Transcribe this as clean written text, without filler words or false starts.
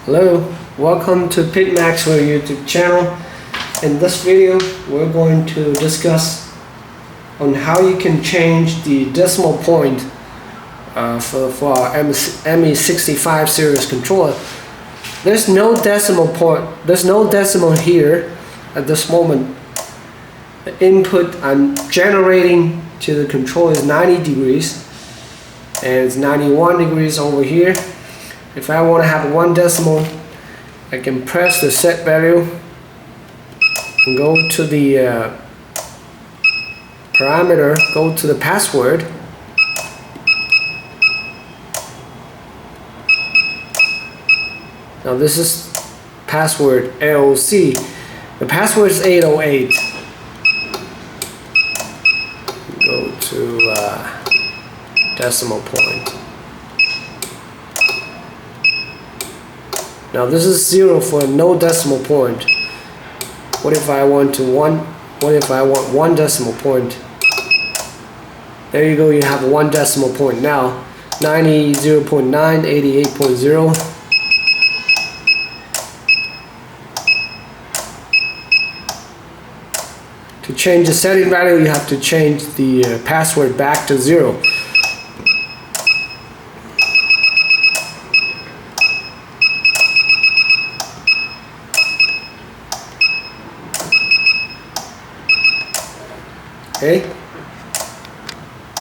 Hello, welcome to Pit Maxwell YouTube channel. In this video, we're going to discuss on how you can change the decimal point for our ME65 series controller. There's no decimal point. There's no decimal here at this moment. The input I'm generating to the controller is 90 degrees, and it's 91 degrees over here. If I want to have one decimal, I can press the set value and go to the parameter, go to the password. Now this is password LOC. The password is 808. Go to decimal point. Now this is 0 for no decimal point. What if I want one decimal point? There you go, you have one decimal point now. 90.9, 88.0. To change the setting value, you have to change the password back to 0. Okay,